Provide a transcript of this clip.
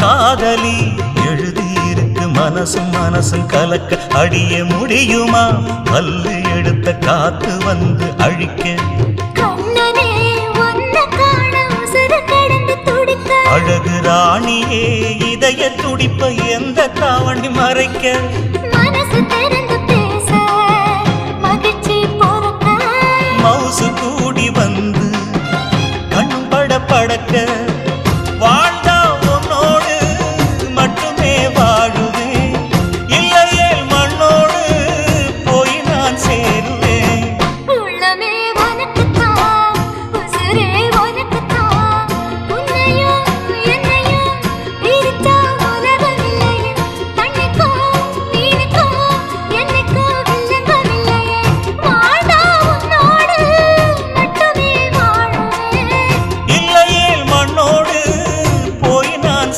காதலி எழுதியிருக்கு மனசும் மனசும் கலக்க அடிய முடியுமா பல்லு எடுத்த காத்து வந்து அழிக்க அழகு ராணியே இதய துடிப்ப எந்த தாவணி மறைக்க மனசு திறந்து பேச மகிழ்ச்சி பொறுக்க மவுசு கூடி வந்து கண் பட படக்க